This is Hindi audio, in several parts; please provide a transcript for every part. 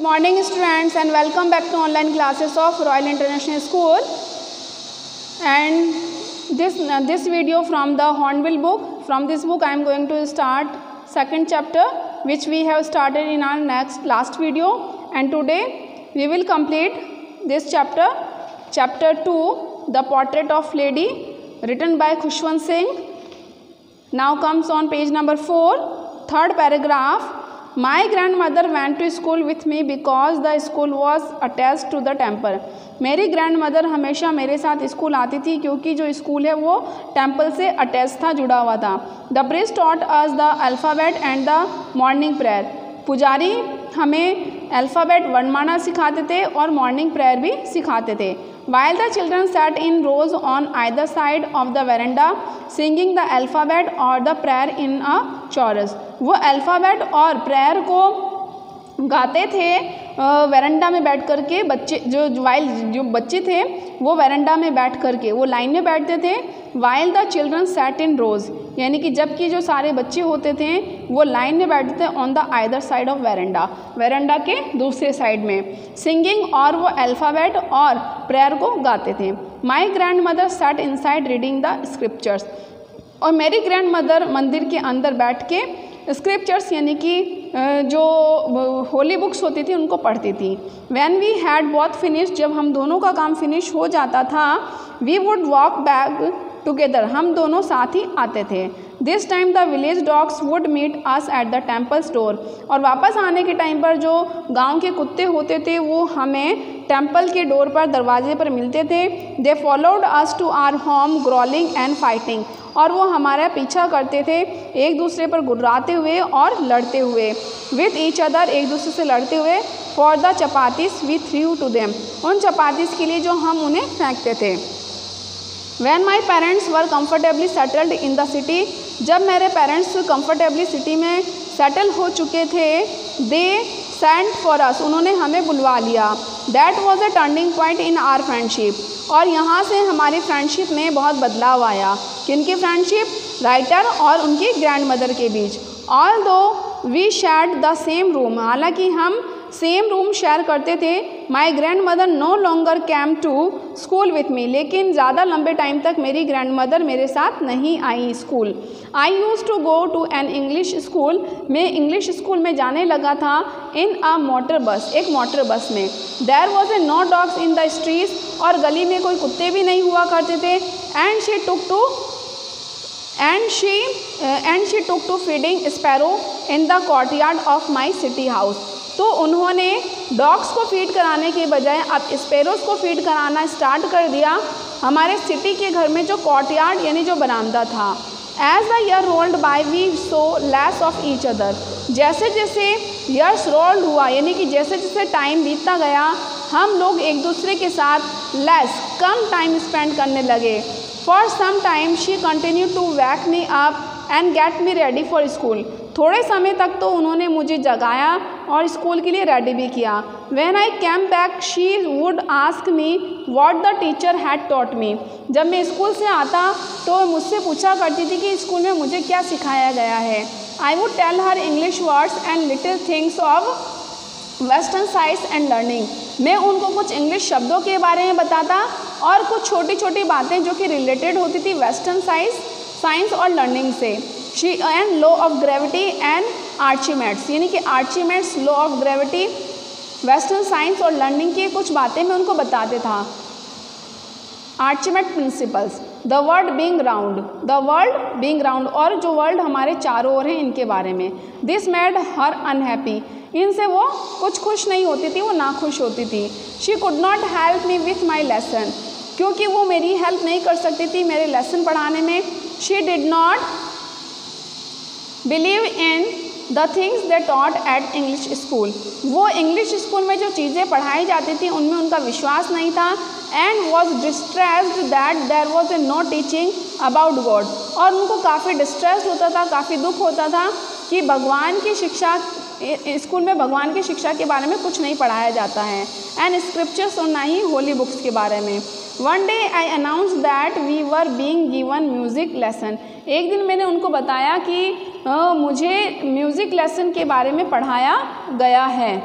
morning students and welcome back to online classes of Royal International School, and this video from the Hornbill book. From this book I am going to start second chapter which we have started in our last video, and today we will complete this chapter 2, The Portrait of Lady, written by Khushwant Singh. Now comes on page number 4, third paragraph. My grandmother went to school with me because the school was attached to the temple. मेरी ग्रैंडमदर हमेशा मेरे साथ स्कूल आती थी क्योंकि जो स्कूल है वो टेम्पल से अटैच था, जुड़ा हुआ था. The priest taught us the alphabet and the morning prayer. पुजारी हमें अल्फ़ाबेट वर्णमाला सिखाते थे और मॉर्निंग प्रेयर भी सिखाते थे. While the children sat in rows on either side of the veranda, singing the alphabet or the prayer in a chorus. वो अल्फ़ाबेट और प्रेयर को गाते थे वेरेंडा में बैठ कर के. बच्चे जो बच्चे थे वो वेरेंडा में बैठ कर के वो लाइन में बैठते थे. While the children sat in rows, यानी कि जबकि जो सारे बच्चे होते थे वो लाइन में बैठते थे on the either side of veranda के दूसरे साइड में. सिंगिंग, और वो अल्फ़ाबेट और प्रेयर को गाते थे. My grand mother sat inside reading the scriptures, और मेरी ग्रैंड मदर मंदिर के अंदर बैठ के स्क्रिप्चर्स यानी कि जो होली बुक्स होती थी उनको पढ़ती थी. When we had both finish, जब हम दोनों का काम फिनिश हो जाता था, we would walk back together, हम दोनों साथ ही आते थे. This time the village dogs would meet us at the temples door, और वापस आने के टाइम पर जो गांव के कुत्ते होते थे वो हमें टेम्पल के डोर पर, दरवाजे पर मिलते थे. They followed us to our home growling and fighting, और वो हमारा पीछा करते थे एक दूसरे पर गुर्राते हुए और लड़ते हुए. विथ ईच अदर, एक दूसरे से लड़ते हुए. For the chapatis we threw to them, उन चपातीस के लिए जो हम उन्हें फेंकते थे. When my parents were comfortably settled in the city, जब मेरे पेरेंट्स कंफर्टेबली सिटी में सेटल हो चुके थे, they sent for us, उन्होंने हमें बुलवा लिया. That was a turning point in our friendship, और यहाँ से हमारी फ्रेंडशिप में बहुत बदलाव आया. किनकी फ्रेंडशिप? राइटर और उनकी ग्रैंडमदर के बीच. Although we shared the same room, हालांकि हम सेम रूम शेयर करते थे. My grand mother no longer came to school with me, लेकिन ज़्यादा लंबे टाइम तक मेरी ग्रैंड मदर मेरे साथ नहीं आई school. I used to go to an English school, मैं इंग्लिश स्कूल में जाने लगा था. इन अ मोटर बस, एक मोटर बस में. There was a no dogs in the streets, और गली में कोई कुत्ते भी नहीं हुआ करते थे. And she took to feeding sparrows in the courtyard of my city house. तो उन्होंने डॉग्स को फीड कराने के बजाय अब स्पैरोज को फीड कराना स्टार्ट कर दिया हमारे सिटी के घर में जो कोर्टयार्ड यानी जो बरामदा था. As the year rolled by we saw less of each other, जैसे जैसे ईयर्स रोल्ड हुआ यानी कि जैसे जैसे टाइम बीतता गया हम लोग एक दूसरे के साथ लेस, कम टाइम स्पेंड करने लगे. For some time she continue to wake me up and get me ready for school, थोड़े समय तक तो उन्होंने मुझे जगाया और स्कूल के लिए रेडी भी किया. When I came back she would ask me what the teacher had taught me, जब मैं स्कूल से आता तो मुझसे पूछा करती थी कि स्कूल में मुझे क्या सिखाया गया है. I would tell her English words and little things of western science and learning, मैं उनको कुछ इंग्लिश शब्दों के बारे में बताता और कुछ छोटी छोटी बातें जो कि रिलेटेड होती थी वेस्टर्न साइंस और लर्निंग से. She and law of gravity and Archimedes, यानी कि Archimedes, law of gravity, western science और लर्निंग की कुछ बातें मैं उनको बताते था. Archimedes principles, the world being round, और जो वर्ल्ड हमारे चारों ओर हैं इनके बारे में. दिस मेड हर अनहैप्पी, इनसे वो कुछ खुश नहीं होती थी, वो नाखुश होती थी. She could not help me with my lesson, क्योंकि वो मेरी हेल्प नहीं कर सकती थी मेरे लेसन पढ़ाने में. She did not believe in the things they taught at English school, वो इंग्लिश स्कूल में जो चीज़ें पढ़ाई जाती थी उनमें उनका विश्वास नहीं था. And was distressed that there was a no teaching about God, और उनको काफ़ी डिस्ट्रेस्ड होता था, काफ़ी दुख होता था कि भगवान की शिक्षा, स्कूल में भगवान की शिक्षा के बारे में कुछ नहीं पढ़ाया जाता है. एंड स्क्रिप्चर्स, और ना ही होली बुक्स के बारे में. One day I announce that we were being given music lesson, एक दिन मैंने उनको बताया कि मुझे म्यूज़िक लेसन के बारे में पढ़ाया गया है.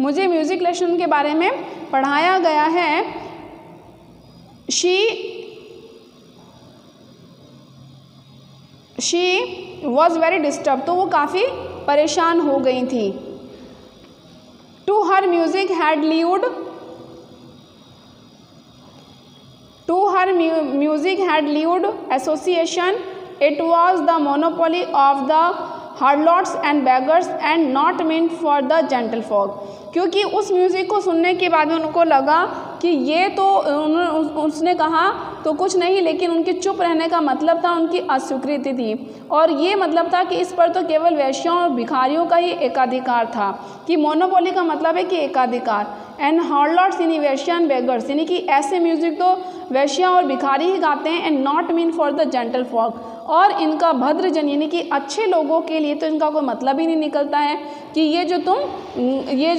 मुझे म्यूज़िक लेसन के बारे में पढ़ाया गया है। शी वॉज वेरी डिस्टर्ब, तो वो काफ़ी परेशान हो गई थी। To her music had lead association, it was the monopoly of the harlots and beggars and not meant for the gentle folk. क्योंकि उस म्यूज़िक को सुनने के बाद में उनको लगा कि ये तो उसने कहा तो कुछ नहीं, लेकिन उनके चुप रहने का मतलब था उनकी अस्वीकृति थी, और ये मतलब था कि इस पर तो केवल वैश्यों और भिखारियों का ही एकाधिकार था, कि मोनोपोली का मतलब है कि एकाधिकार। एंड हार्लॉट्स यानी वैश्या एंड बेगर्स, यानी कि ऐसे म्यूज़िक तो वैश्या और भिखारी ही गाते हैं। And not mean for the gentle fog, और इनका भद्रजन यानी कि अच्छे लोगों के लिए तो इनका कोई मतलब ही नहीं निकलता है कि ये जो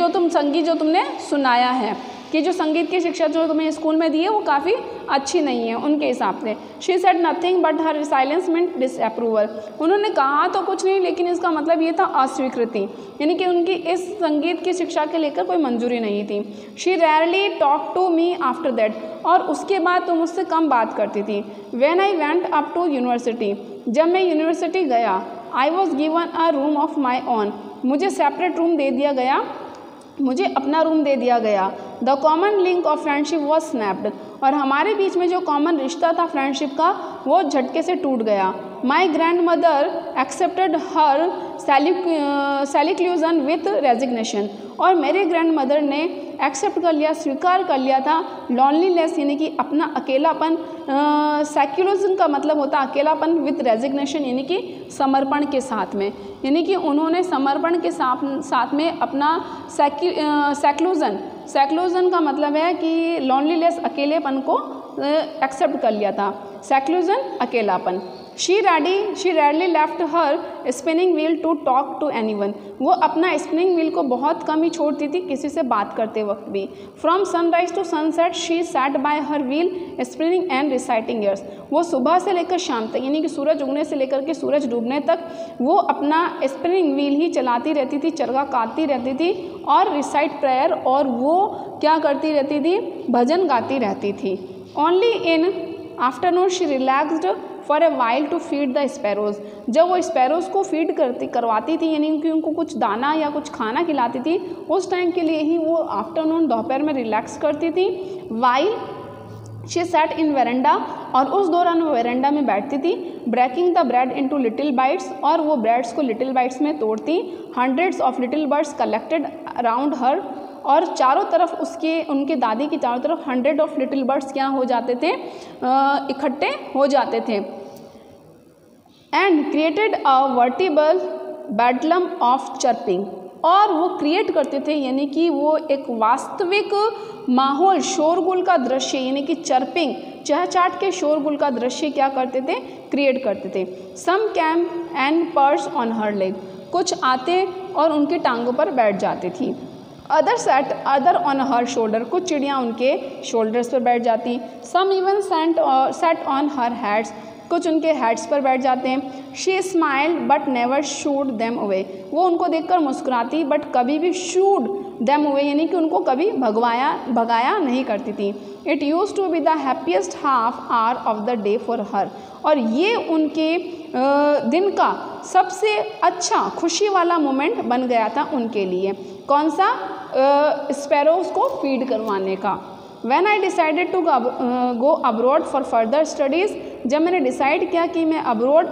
तुम संगीत जो तुमने सुनाया है, कि जो संगीत की शिक्षा जो तुम्हें स्कूल में दी है वो काफ़ी अच्छी नहीं है उनके हिसाब से। She said nothing but her silence meant disapproval, उन्होंने कहा तो कुछ नहीं, लेकिन इसका मतलब ये था अस्वीकृति, यानी कि उनकी इस संगीत की शिक्षा के लेकर कोई मंजूरी नहीं थी। She rarely talk to me after that, और उसके बाद तो मुझसे कम बात करती थी। When I went up to university, जब मैं यूनिवर्सिटी गया, I was given a room of my own, मुझे सेपरेट रूम दे दिया गया, मुझे अपना रूम दे दिया गया। The common link of friendship was snapped, और हमारे बीच में जो कॉमन रिश्ता था फ्रेंडशिप का वो झटके से टूट गया। My grand mother accepted her seclusion with resignation, और मेरे ग्रैंड मदर ने एक्सेप्ट कर लिया, स्वीकार कर लिया था लॉनलीनेस यानी कि अपना अकेलापन। सेक्युलरिज्म का मतलब होता है अकेलापन, विथ रेजिग्नेशन यानी कि समर्पण के साथ में, यानी कि उन्होंने समर्पण के साथ में अपना सेक्लूजन का मतलब है कि लॉनलीनेस अकेलेपन को एक्सेप्ट कर लिया था, सेक्लूजन अकेलापन। शी रेडली left her spinning wheel to talk to anyone, वो अपना स्पिनिंग व्हील को बहुत कम ही छोड़ती थी किसी से बात करते वक्त भी। From sunrise to sunset she sat by her wheel spinning and reciting years, वो सुबह से लेकर शाम तक यानी कि सूरज उगने से लेकर के सूरज डूबने तक वो अपना स्पिनिंग व्हील ही चलाती रहती थी, चरखा काटती रहती थी, और रिसाइट प्रेयर, और वो क्या करती रहती थी, भजन गाती रहती थी। Only in afternoon she relaxed for a while to feed the sparrows, जब वो स्पैरोज को फीड करवाती थी यानी कि उनको कुछ दाना या कुछ खाना खिलाती थी, उस टाइम के लिए ही वो आफ्टरनून दोपहर में रिलैक्स करती थी। While she sat in veranda, और उस दौरान वो वेरेंडा में बैठती थी। Breaking the bread into little bites, और वो ब्रेड्स को लिटिल बाइट्स में तोड़ती। Hundreds of little birds collected around her, और चारों तरफ उनके दादी की चारों तरफ 100 ऑफ लिटिल बर्ड्स क्या हो जाते थे, इकट्ठे हो जाते थे। And created a veritable bedlam of chirping, और वो क्रिएट करते थे यानी कि वो एक वास्तविक माहौल, शोरगुल का दृश्य यानी कि चर्पिंग, चहचाट के शोरगुल का दृश्य क्या करते थे, क्रिएट करते थे। Some came and perched on her leg, कुछ आते और उनकी टांगों पर बैठ जाती थी। अदर ऑन हर शोल्डर, कुछ चिड़ियाँ उनके शोल्डर्स पर बैठ जाती। Some even sat on her heads, कुछ उनके हेड्स पर बैठ जाते हैं। She smiled but never shooed them away, वो उनको देखकर मुस्कुराती बट कभी भी शूड देम अवे यानी कि उनको कभी भगाया नहीं करती थी। It use to be the happiest half hour of the day for her, और ये उनके दिन का सबसे अच्छा खुशी वाला मोमेंट बन गया था उनके लिए। कौन सा, स्पैरोज को फीड करवाने का। When I decided to go abroad for further studies, जब मैंने डिसाइड किया कि मैं अब्रोड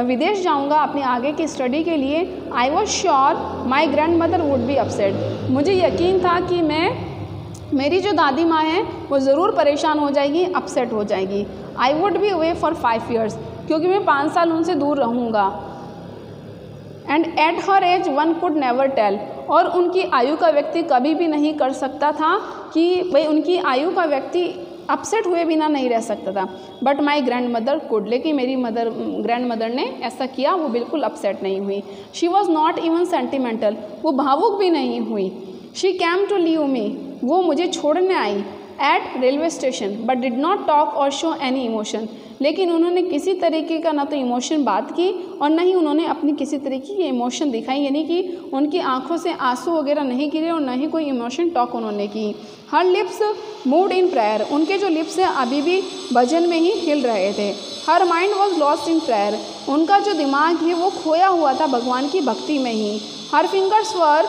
विदेश जाऊंगा अपनी आगे की स्टडी के लिए, I was sure my grandmother would be upset, मुझे यकीन था कि मेरी जो दादी माँ हैं वो ज़रूर परेशान हो जाएगी, अपसेट हो जाएगी। I would be away for 5 years, क्योंकि मैं 5 साल उनसे दूर रहूँगा। And at her age one could never tell, और उनकी आयु का व्यक्ति कभी भी नहीं कर सकता था कि भाई उनकी आयु का व्यक्ति अपसेट हुए बिना नहीं रह सकता था। But my grand mother could, लेकिन मेरी ग्रैंड मदर ने ऐसा किया, वो बिल्कुल अपसेट नहीं हुई। She was not even sentimental, वो भावुक भी नहीं हुई। She came to leave me, वो मुझे छोड़ने आई at railway station but did not talk और शो एनी इमोशन, लेकिन उन्होंने किसी तरीके का ना तो इमोशन बात की और ना ही उन्होंने अपनी किसी तरीके की इमोशन दिखाई, यानी कि उनकी आंखों से आंसू वगैरह नहीं गिरे और ना ही कोई इमोशन टॉक उन्होंने की। हर लिप्स मूव्ड इन प्रेयर, उनके जो लिप्स हैं अभी भी भजन में ही हिल रहे थे। Her mind was lost in prayer, उनका जो दिमाग है वो खोया हुआ था भगवान की भक्ति में ही। Her fingers were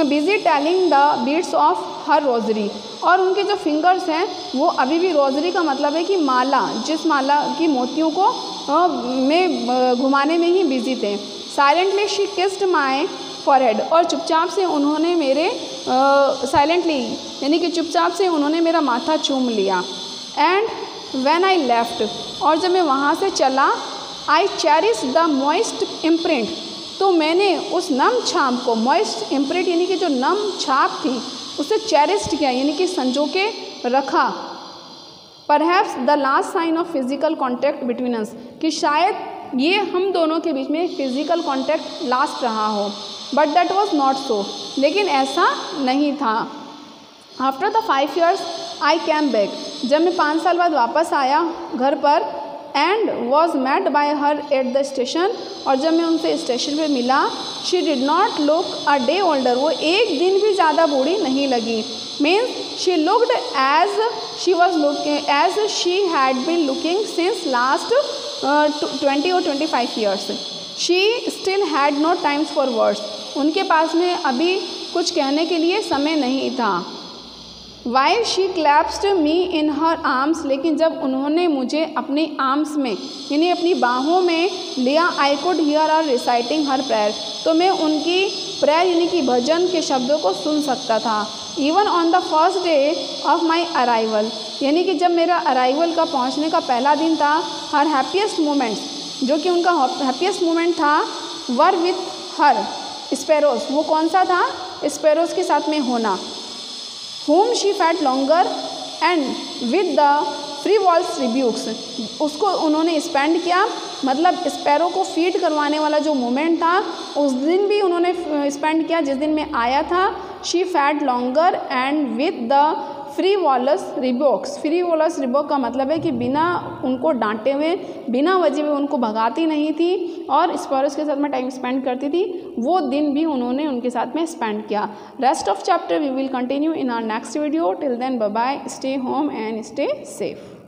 busy telling the beads of her rosary, और उनके जो फिंगर्स हैं वो अभी भी रोजरी का मतलब है कि माला, जिस माला की मोतियों को में घुमाने में ही बिजी थे। Silently she kissed my forehead, और चुपचाप से उन्होंने मेरे साइलेंटली यानी कि चुपचाप से उन्होंने मेरा माथा चूम लिया। एंड व्हेन आई लेफ्ट, और जब मैं वहाँ से चला, I cherish the moist imprint, तो मैंने उस नम छाप को, मॉइस्ट इम्प्रिंट यानी कि जो नम छाप थी उसे चेरिस्ड किया, यानी कि संजो के रखा। Perhaps the last sign of physical contact between us, कि शायद ये हम दोनों के बीच में फिजिकल कॉन्टैक्ट लास्ट रहा हो, but that was not so, लेकिन ऐसा नहीं था। After the 5 years I came back, जब मैं 5 साल बाद वापस आया घर पर, and was met by her at the station, और जब मैं उनसे स्टेशन पे मिला, she did not look a day older, वो एक दिन भी ज़्यादा बूढ़ी नहीं लगी। Means she looked as she was looking as she had been looking since last 20 or 25 years। She still had no times for words, उनके पास में अभी कुछ कहने के लिए समय नहीं था। While she clasped me in her arms, लेकिन जब उन्होंने मुझे अपनी आर्म्स में यानी अपनी बाहों में लिया, I could hear her reciting her prayer, तो मैं उनकी प्रेयर यानी कि भजन के शब्दों को सुन सकता था। Even on the first day of my arrival, यानी कि जब मेरा अराइवल का पहुँचने का पहला दिन था, हर हैप्पीएस्ट मोमेंट्स, जो कि उनका हैप्पीएस्ट मोमेंट था, वर विथ हर स्पैरोज, वो कौन सा था? स्पैरोज के साथ में होना। whom she fed longer and with the frivolous rebukes, उसको उन्होंने स्पेंड किया, मतलब स्पैरो को फीड करवाने वाला जो मोमेंट था उस दिन भी उन्होंने स्पेंड किया जिस दिन मैं आया था। She fed longer and with the frivolous rebukes, frivolous rebuke का मतलब है कि बिना उनको डांटे हुए, बिना वजह में उनको भगाती नहीं थी और स्पैरोस के साथ में टाइम स्पेंड करती थी, वो दिन भी उन्होंने उनके साथ में स्पेंड किया। Rest of chapter we will continue in our next video. Till then bye bye, stay home and stay safe.